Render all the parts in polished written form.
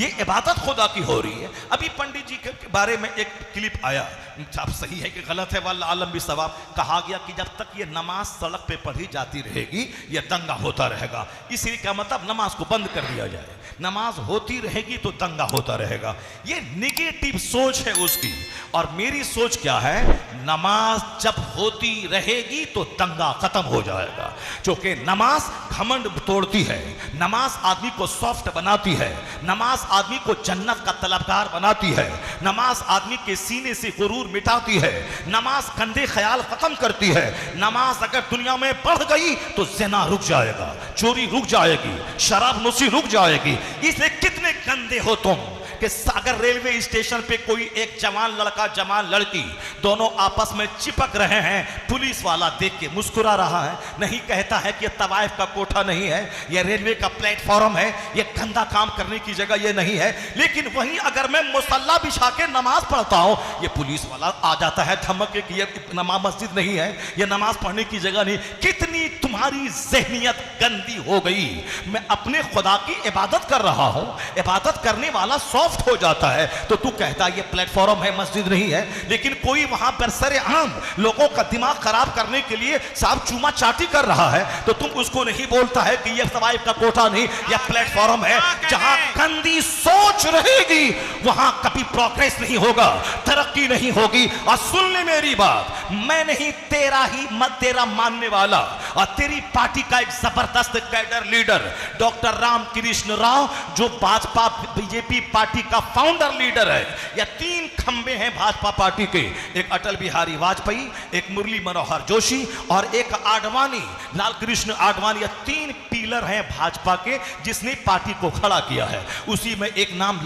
ये इबादत खुदा की हो रही है। अभी पंडित जी के बारे में एक क्लिप आया, साहब सही है कि गलत है, वल्लाह आलम भी सवाब। कहा गया कि जब तक ये नमाज सड़क पे पढ़ी जाती रहेगी ये दंगा होता रहेगा, इसलिए क्या मतलब नमाज को बंद कर दिया जाए, नमाज होती रहेगी तो दंगा होता रहेगा। ये निगेटिव सोच है उसकी, और मेरी सोच क्या है, नमाज जब होती रहेगी तो दंगा खत्म हो जाएगा। क्योंकि नमाज घमंड तोड़ती है, नमाज आदमी को सॉफ्ट बनाती है, नमाज आदमी को जन्नत का तलबगार बनाती है, नमाज आदमी के सीने से गुरूर मिटाती है, नमाज गंदे ख्याल खत्म करती है। नमाज अगर दुनिया में बढ़ गई तो ज़िना रुक जाएगा, चोरी रुक जाएगी, शराब नोशी रुक जाएगी। इसलिए कितने गंदे हो तुम कि अगर रेलवे स्टेशन पे कोई एक जवान लड़का जवान लड़की दोनों आपस में चिपक रहे हैं, पुलिस वाला देख के मुस्कुरा रहा है, नहीं कहता है कि ये तवाइफ का कोठा नहीं है, ये रेलवे का प्लेटफॉर्म है, ये गंदा काम करने की जगह ये नहीं है। लेकिन वहीं अगर मैं मुसल्ला बिछा के नमाज पढ़ता हूं, ये पुलिस वाला आ जाता है धमक के कि ये नमाज मस्जिद नहीं है, ये नमाज पढ़ने की जगह नहीं। कितनी तुम्हारी ज़हनियत गंदी हो गई। मैं अपने खुदा की इबादत कर रहा हूं, इबादत करने वाला हो जाता है तो तू कहता है ये प्लेटफॉर्म है, मस्जिद नहीं है। लेकिन कोई वहां पर सरेआम लोगों का दिमाग खराब करने के लिए साहब चूमा चाटी कर रहा है, तो तुम उसको नहीं बोलता है कि ये तवाइफ का कोठा नहीं, यह प्लेटफॉर्म है। जहां गंदी सोच रहेगी वहां कभी प्रोग्रेस नहीं होगा, तरक्की नहीं होगी। और सुन ले मेरी बात, मैं नहीं तेरा ही मत तेरा मानने वाला और तेरी पार्टी का एक जबरदस्त cadre leader doctor Ramakrishna Rao, जो भाजपा बीजेपी पार्टी का फाउंडर लीडर है। या तीन खंबे हैं भाजपा पार्टी के, एक अटल बिहारी वाजपेयी, एक मुरली मनोहर जोशी और एक आडवाणी, लाल कृष्ण आडवाणी। या तीन पिलर हैं भाजपा के जिसने पार्टी को खड़ा किया है। उसी में एक नाम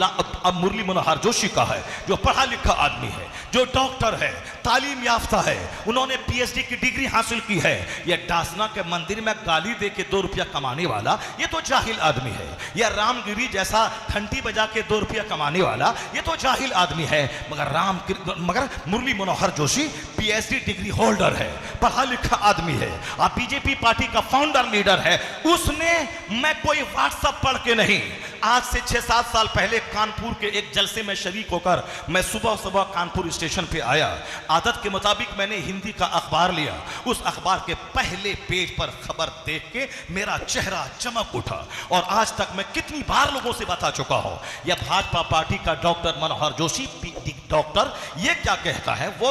मुरली मनोहर जोशी का है, जो पढ़ा लिखा आदमी है, जो डॉक्टर है, तालीम याफ्ता है, उन्होंने पीएचडी की डिग्री हासिल की है। यह डासना के मंदिर में गाली दे के 2 रुपया कमाने वाला ये तो जाहिल आदमी है। यह रामगिरी जैसा घंटी बजा के 2 रुपया कमाने वाला ये तो जाहिल आदमी है। मगर Murli Manohar Joshi PhD degree holder है, पढ़ा लिखा आदमी है और बीजेपी पार्टी का फाउंडर लीडर है। उसने, मैं कोई व्हाट्सएप पढ़ के नहीं, आज से 6-7 साल पहले कानपुर के एक जलसे में शरीक होकर मैं सुबह सुबह कानपुर स्टेशन पे आया। आदत के मुताबिक मैंने हिंदी का अखबार लिया। उस अखबार के पहले पेज पर खबर देख के मेरा चेहरा चमक उठा। और आज तक मैं कितनी बार लोगों से बता चुका हूं, यह भाजपा पार्टी का डॉक्टर मनोहर जोशी डॉक्टर ये क्या कहता है। वो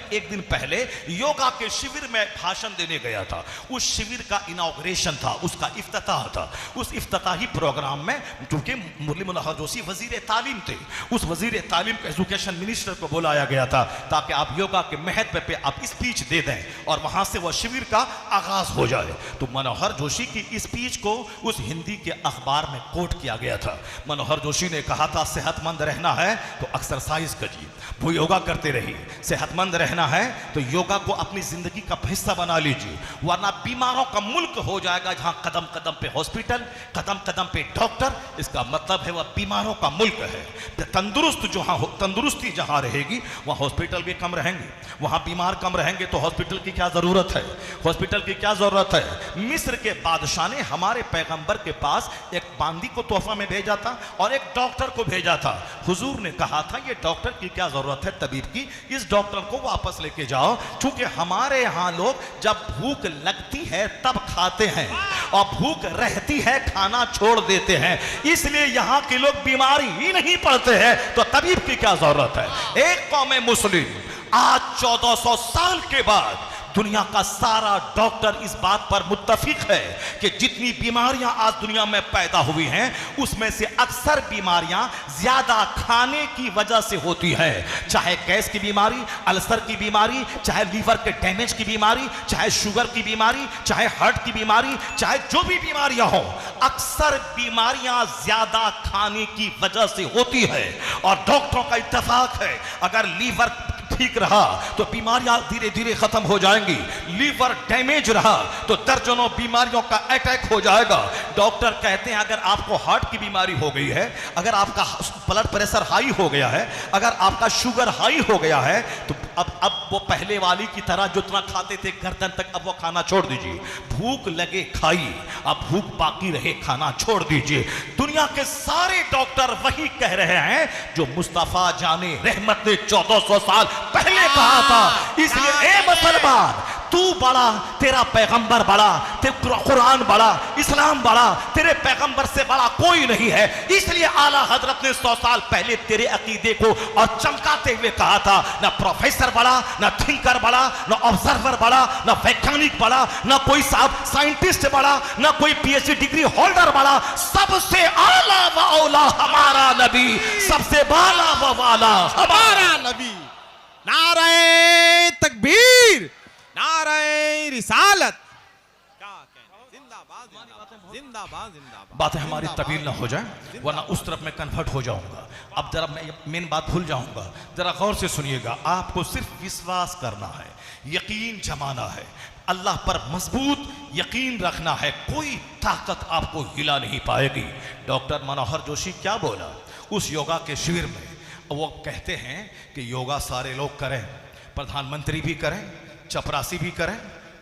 एक दिन पहले योगा के शिविर में भाषण देने गया था। उस शिविर का इनॉग्रेशन था, उसका इफ्तिताह था। उस इफ्तिताही प्रोग्राम में क्योंकि मुरली मनोहर जोशी वजीर तालीम थे, उस वजीर तालीम को एजुकेशन मिनिस्टर को बुलाया गया था ताकि आप योगा के महत्व पे आप स्पीच दे दें और वहां से वह शिविर का आगाज हो जाए। तो मनोहर जोशी की स्पीच को उस हिंदी के अखबार में कोट किया गया था। मनोहर जोशी ने कहा था, सेहतमंद रहना है तो एक्सरसाइज करिए, वो योगा करते रहिए। सेहतमंद रहना है तो योगा को अपनी जिंदगी का हिस्सा बना लीजिए, वरना बीमारों का मुल्क हो जाएगा जहां कदम कदम पे हॉस्पिटल, कदम कदम पे डॉक्टर। इसका मतलब है वह बीमारों का मुल्क है। तंदुरुस्ती जहां रहेगी वहां हॉस्पिटल भी कम रहेंगे, वहां बीमार कम रहेंगे तो हॉस्पिटल की क्या जरूरत है, हॉस्पिटल की क्या जरूरत है। मिस्र के बादशाह ने हमारे पैगंबर के पास एक बांदी को तोहफा में भेजा था और एक डॉक्टर को भेजा था। हुजूर ने कहा था ये डॉक्टर की क्या जरूरत है तबीब की, इस डॉक्टर को वापस लेके जाओ। क्योंकि हमारे यहां लोग जब भूख लगती है तब खाते हैं और भूख रहती है खाना छोड़ देते हैं, इसलिए यहां के लोग बीमारी ही नहीं पड़ते हैं तो तबीब की क्या जरूरत है। एक कौम मुस्लिम आज 1400 साल के बाद दुनिया का सारा डॉक्टर इस बात पर मुत्तफिक है कि जितनी बीमारियां आज दुनिया में पैदा हुई हैं उसमें से अक्सर बीमारियां ज्यादा खाने की वजह से होती है। चाहे गैस की बीमारी, अल्सर की बीमारी, चाहे लीवर के डैमेज की बीमारी, चाहे शुगर की बीमारी, चाहे हार्ट की बीमारी, चाहे जो भी बीमारियां हो, अक्सर बीमारियां ज्यादा खाने की वजह से होती है। और डॉक्टरों का इत्तेफाक है अगर लीवर ठीक रहा तो बीमारियां धीरे धीरे खत्म हो जाएंगी। लीवर डैमेज रहा तो दर्जनों बीमारियों का अटैक हो जाएगा। डॉक्टर कहते हैं अगर आपको हार्ट की बीमारी हो गई है, अगर आपका ब्लड प्रेशर हाई हो गया है, अगर आपका शुगर हाई हो गया है, तो अब वो पहले वाली की तरह जितना खाते थे गर्दन तक, अब वो खाना छोड़ दीजिए। भूख लगे खाइए, अब भूख बाकी रहे खाना छोड़ दीजिए। दुनिया के सारे डॉक्टर वही कह रहे हैं जो मुस्तफा जाने रहमत ने 1400 साल पहले कहा था। इसलिए ए मुसलमान, तू बड़ा, तेरा पैगंबर बड़ा, तेरा कुरान बड़ा, इस्लाम बड़ा, तेरे पैगंबर से बड़ा कोई नहीं है। इसलिए आला हजरत ने 100 साल पहले तेरे अकीदे को और चमकाते हुए कहा था, ना प्रोफेसर बड़ा, ना थिंकर बड़ा, ना ऑब्जर्वर बड़ा, ना वैज्ञानिक बड़ा, ना कोई साहब साइंटिस्ट बड़ा, ना कोई पीएचडी डिग्री होल्डर बड़ा, सबसे आला व औला हमारा नबी, सबसे बाला व वाला हमारा नबी। नारे तकबीर, नारे रिसालत। क्या कहना, जिंदाबाद जिंदाबाद जिंदाबाद जिंदाबाद। बातें हमारी तवील ना हो जाए, वरना उस तरफ मैं कन्वर्ट हो जाऊंगा। अब जरा मैं मेन बात भूल जाऊंगा, जरा गौर से सुनिएगा। आपको सिर्फ विश्वास करना है, यकीन जमाना है, अल्लाह पर मजबूत यकीन रखना है। कोई ताकत आपको हिला नहीं पाएगी। डॉक्टर मनोहर जोशी क्या बोला उस योगा के शिविर में? वो कहते हैं कि योगा सारे लोग करें, प्रधानमंत्री भी करें, चपरासी भी करें,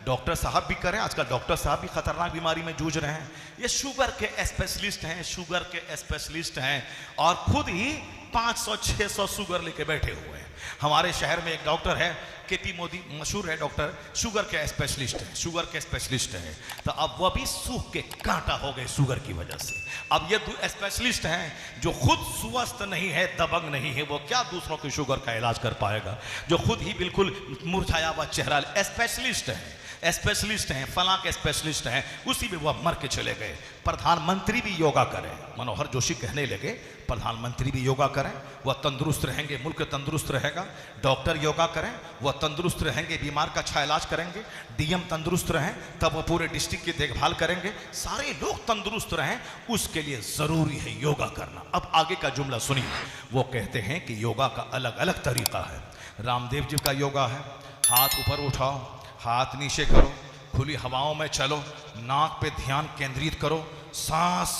डॉक्टर साहब भी करें। आजकल डॉक्टर साहब भी खतरनाक बीमारी में जूझ रहे हैं। ये शुगर के स्पेशलिस्ट हैं, शुगर के स्पेशलिस्ट हैं, और खुद ही 500-600 शुगर लेके बैठे हुए हैं। हमारे शहर में एक डॉक्टर है, केपी मोदी, मशहूर है डॉक्टर, शुगर के स्पेशलिस्ट है, शुगर के स्पेशलिस्ट है। तो अब वह भी सूख के कांटा हो गए शुगर की वजह से। अब ये स्पेशलिस्ट हैं जो खुद स्वस्थ नहीं है, दबंग नहीं है, वो क्या दूसरों की शुगर का इलाज कर पाएगा? जो खुद ही बिल्कुल मुरझाया हुआ चेहरा, स्पेशलिस्ट है, स्पेशलिस्ट हैं, फलां के स्पेशलिस्ट हैं, उसी में वह मर के चले गए। प्रधानमंत्री भी योगा करें। मनोहर जोशी कहने लगे प्रधानमंत्री भी योगा करें, वह तंदुरुस्त रहेंगे, मुल्क तंदुरुस्त रहेगा। डॉक्टर योगा करें, वह तंदुरुस्त रहेंगे, बीमार का अच्छा इलाज करेंगे। डीएम तंदुरुस्त रहें, तब वह पूरे डिस्ट्रिक्ट की देखभाल करेंगे। सारे लोग तंदुरुस्त रहें, उसके लिए ज़रूरी है योगा करना। अब आगे का जुमला सुनिए। वो कहते हैं कि योगा का अलग अलग तरीका है। रामदेव जी का योगा है, हाथ ऊपर उठाओ, हाथ नीचे करो, खुली हवाओं में चलो, नाक पे ध्यान केंद्रित करो, सांस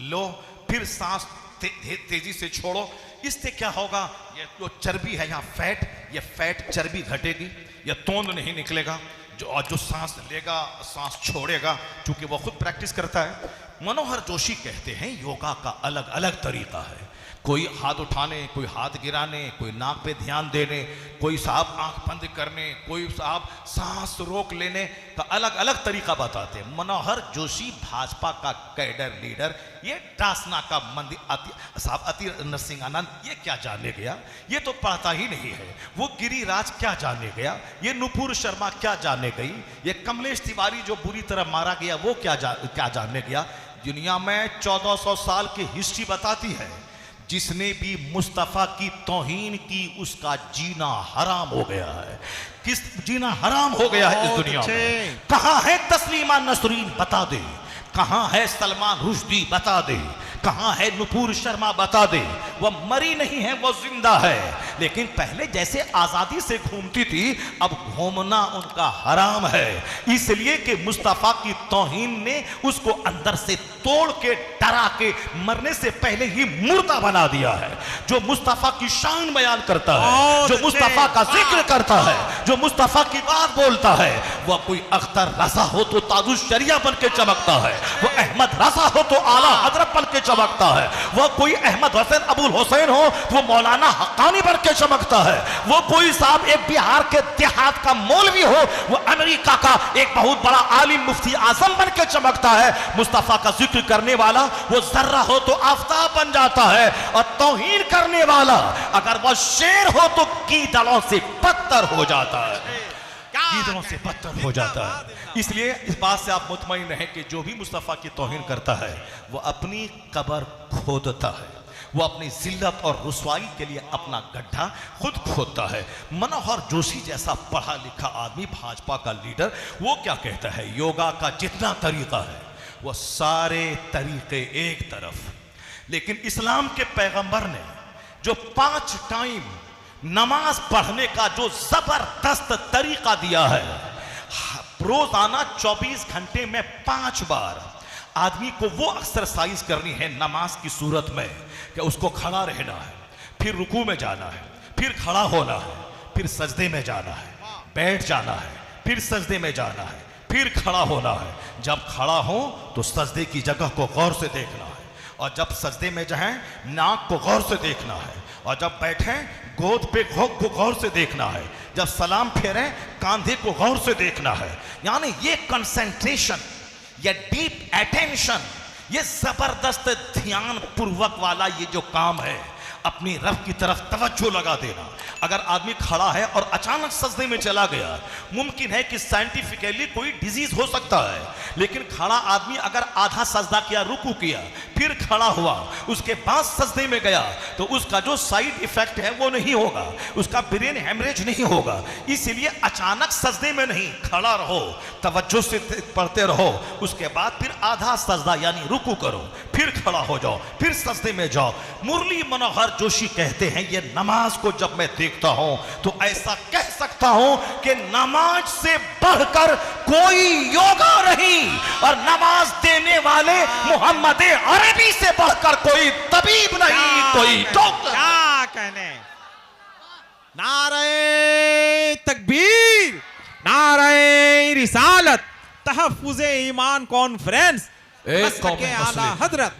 लो, फिर सांस तेजी से छोड़ो। इससे क्या होगा? ये जो चर्बी है यहाँ फैट, ये फैट चर्बी घटेगी, ये तोंद नहीं निकलेगा। जो सांस लेगा, सांस छोड़ेगा, क्योंकि वो खुद प्रैक्टिस करता है। मनोहर जोशी कहते हैं योगा का अलग अलग तरीका है। कोई हाथ उठाने, कोई हाथ गिराने, कोई नाक पे ध्यान देने, कोई साहब आंख बंद करने, कोई साहब सांस रोक लेने का अलग अलग तरीका बताते हैं। मनोहर जोशी भाजपा का कैडर लीडर, ये टासना का मंदिर साहब अति नरसिंह आनंद, ये क्या जाने गया? ये तो पढ़ता ही नहीं है। वो गिरिराज क्या जाने गया? ये नुपुर शर्मा क्या जाने गई? ये कमलेश तिवारी जो बुरी तरह मारा गया, वो क्या जानने गया? दुनिया में 1400 साल की हिस्ट्री बताती है, जिसने भी मुस्तफा की तौहीन की उसका जीना हराम हो गया है। किस जीना हराम हो गया है इस दुनिया में? कहां है तस्लीमा नसरीन बता दे, कहां है सलमान रुश्दी बता दे, कहां है नुपुर शर्मा बता दे। वह मरी नहीं है, वो जिंदा है, लेकिन पहले जैसे आजादी से घूमती थी, अब घूमना उनका हराम है। इसलिए कि मुस्तफा की तौहीन ने उसको अंदर से तोड़ के, डरा के, मरने से पहले ही मुर्दा बना दिया है। जो मुस्तफा की शान बयान करता है, जो मुस्तफा का जिक्र करता है, जो मुस्तफा की बात बोलता है, वह कोई अख्तर रजा हो तो ताजुश शरिया बन के चमकता है, वो अहमद रजा हो तो आला हजरत बन के चमकता है, वह कोई अहमद हुसैन अबुल हुसैन हो तो मौलाना हक्कानी बन के चमकता है, वो कोई साहब एक बिहार के देहात का मौलवी हो, वो अमेरिका का एक बहुत बड़ा आलिम मुफ्ती आजम बन के चमकता है। मुस्तफा का जिक्र करने वाला वो जर्रा हो तो आफताब बन जाता है, और तौहीन करने वाला अगर वह शेर हो तो कीदड़ों से पत्थर हो जाता है, कीदड़ों से पत्थर हो जाता है। इसलिए इस बात से आप मुतमईन रहें कि जो भी मुस्तफा की तौहीन करता है वो अपनी कब्र खोदता है, वो अपनी जिल्लत और रुसवाई के लिए अपना गड्ढा खुद खोदता है। मनोहर जोशी जैसा पढ़ा लिखा आदमी, भाजपा का लीडर, वो क्या कहता है? योगा का जितना तरीका है वो सारे तरीके एक तरफ, लेकिन इस्लाम के पैगंबर ने जो 5 टाइम नमाज पढ़ने का जो जबरदस्त तरीका दिया है, रोजाना 24 घंटे में 5 बार आदमी को वो एक्सरसाइज करनी है नमाज की सूरत में कि उसको खड़ा रहना है, फिर रुकू में जाना है, फिर खड़ा होना है, फिर सजदे में जाना है, बैठ जाना है, फिर सजदे में जाना है, फिर खड़ा होना है। जब खड़ा हो तो सजदे की जगह को गौर से देखना है, और जब सजदे में जाए नाक को गौर से देखना है, और जब बैठे गोद पे को गौर से देखना है, जब सलाम फेरे कांधे को गौर से देखना है। यानी ये कंसंट्रेशन, ये डीप अटेंशन, ये जबरदस्त ध्यान पूर्वक वाला ये जो काम है, अपनी रब की तरफ तवज्जो लगा देना। अगर आदमी खड़ा है और अचानक सजदे में चला गया, मुमकिन है कि साइंटिफिकली कोई डिजीज हो सकता है, लेकिन खड़ा आदमी अगर आधा सजदा किया, रुकू किया, फिर खड़ा हुआ, उसके बाद सजदे में गया, तो उसका जो साइड इफेक्ट है वो नहीं होगा, उसका ब्रेन हेमरेज नहीं होगा। इसीलिए अचानक सजदे में नहीं, खड़ा रहो, तवज्जो से पढ़ते रहो, उसके बाद फिर आधा सजदा यानी रुकू करो, फिर खड़ा हो जाओ, फिर सजदे में जाओ। मुरली मनोहर जोशी कहते हैं, ये नमाज को जब मैं देखता हूं तो ऐसा कह सकता हूं कि नमाज से बढ़कर कोई योगा नहीं, और नमाज देने वाले मोहम्मद अरबी से बढ़कर कोई तबीब नहीं, कोई डॉक्टर। क्या कहने। नारे तकबीर, नारे रिसालत, तहफ्फुज़े ईमान कॉन्फ्रेंस, मसलके आला हजरत।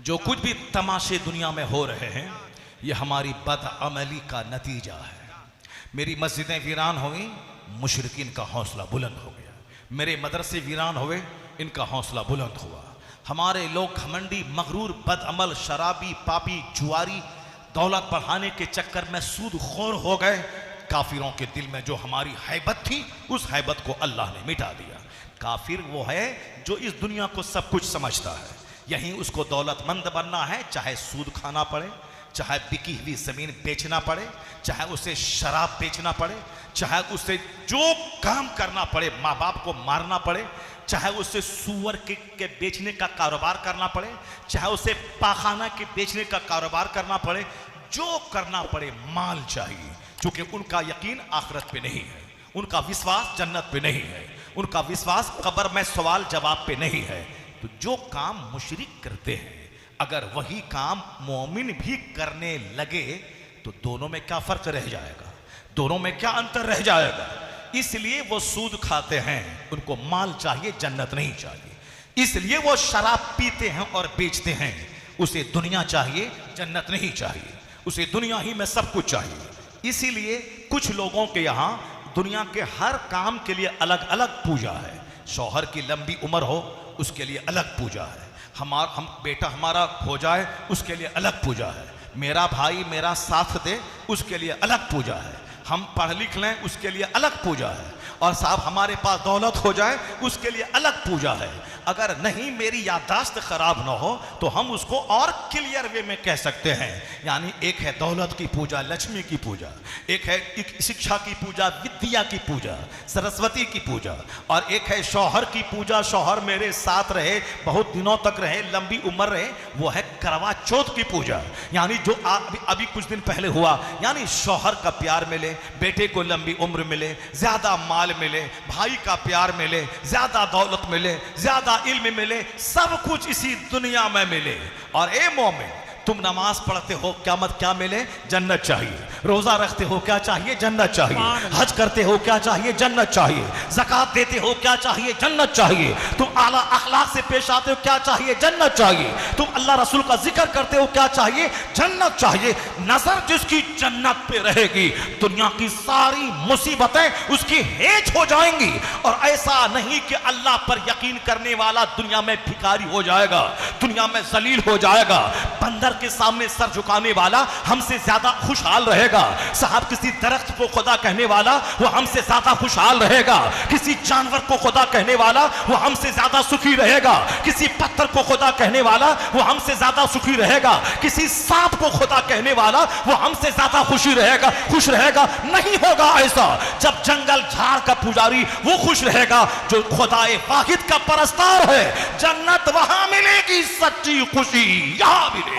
जो कुछ भी तमाशे दुनिया में हो रहे हैं, ये हमारी बदअमली का नतीजा है। मेरी मस्जिदें वीरान हुई, मुशरिकीन का हौसला बुलंद हो गया। मेरे मदरसे वीरान हुए, इनका हौसला बुलंद हुआ। हमारे लोग घमंडी, मगरूर, बदअमल, शराबी, पापी, जुआरी, दौलत बढ़ाने के चक्कर में सूदखोर हो गए। काफिरों के दिल में जो हमारी हैबत थी, उस हैबत को अल्लाह ने मिटा दिया। काफिर वो है जो इस दुनिया को सब कुछ समझता है, यहीं उसको दौलतमंद बनना है, चाहे सूद खाना पड़े, चाहे बिकी हुई जमीन बेचना पड़े, चाहे उसे शराब बेचना पड़े, चाहे उसे जो काम करना पड़े, माँ बाप को मारना पड़े, चाहे उसे सूअर के बेचने का कारोबार करना पड़े, चाहे उसे पाखाना के बेचने का कारोबार करना पड़े, जो करना पड़े, माल चाहिए। क्योंकि उनका यकीन आखिरत पे नहीं है, उनका विश्वास जन्नत पे नहीं है, उनका विश्वास कब्र में सवाल जवाब पे नहीं है। तो जो काम मुशरिक करते हैं, अगर वही काम मोमिन भी करने लगे तो दोनों में क्या फर्क रह जाएगा, दोनों में क्या अंतर रह जाएगा। इसलिए वो सूद खाते हैं, उनको माल चाहिए, जन्नत नहीं चाहिए। इसलिए वो शराब पीते हैं और बेचते हैं, उसे दुनिया चाहिए, जन्नत नहीं चाहिए, उसे दुनिया ही में सब कुछ चाहिए। इसीलिए कुछ लोगों के यहाँ दुनिया के हर काम के लिए अलग अलग पूजा है। शौहर की लंबी उम्र हो, उसके लिए अलग पूजा है। हम बेटा हमारा हो जाए, उसके लिए अलग पूजा है। मेरा भाई मेरा साथ दे, उसके लिए अलग पूजा है। हम पढ़ लिख लें, उसके लिए अलग पूजा है। और साहब हमारे पास दौलत हो जाए, उसके लिए अलग पूजा है। अगर नहीं मेरी याददाश्त खराब ना हो तो हम उसको और क्लियर वे में कह सकते हैं। यानी एक है दौलत की पूजा, लक्ष्मी की पूजा, एक है शिक्षा की पूजा, विद्या की पूजा, सरस्वती की पूजा, और एक है शौहर की पूजा, शौहर मेरे साथ रहे, बहुत दिनों तक रहे, लंबी उम्र रहे, वो है करवा चौथ की पूजा। यानी जो अभी कुछ दिन पहले हुआ, यानी शौहर का प्यार मिले, बेटे को लंबी उम्र मिले, ज्यादा माल मिले, भाई का प्यार मिले, ज्यादा दौलत मिले, ज्यादा इल्म मिले, सब कुछ इसी दुनिया में मिले। और ए मोमिन, तुम नमाज पढ़ते हो, क़यामत क्या मिले? जन्नत चाहिए। रोजा रखते हो, क्या चाहिए? जन्नत चाहिए। हज करते हो, क्या चाहिए? जन्नत चाहिए। ज़कात देते हो, क्या चाहिए? जन्नत चाहिए। तुम आला अखलाक से पेश आते हो, क्या चाहिए? जन्नत चाहिए। तुम अल्लाह रसूल का जिक्र करते हो, क्या चाहिए? जन्नत चाहिए। नजर जिसकी जन्नत पे रहेगी, दुनिया की सारी मुसीबतें उसकी हेज हो जाएंगी। और ऐसा नहीं कि अल्लाह पर यकीन करने वाला दुनिया में भिखारी हो जाएगा, दुनिया में जलील हो जाएगा। बंदर के सामने सर झुकाने वाला हमसे ज्यादा खुशहाल रहेगा। साहब किसी दरख्त को खुदा कहने वाला वो हमसे ज्यादा खुशहाल रहेगा। किसी जानवर को खुदा कहने वाला वो हमसे ज्यादा सुखी रहेगा। किसी पत्थर को खुदा कहने वाला वो हमसे ज्यादा सुखी रहेगा। किसी सांप को खुदा कहने वाला वो हमसे ज्यादा खुश रहेगा। नहीं होगा ऐसा। जब जंगल झाड़ का पुजारी वो खुश रहेगा जो खुदाए वाहिद का परस्तार है। जन्नत वहां मिलेगी, सच्ची खुशी यहां मिलेगी।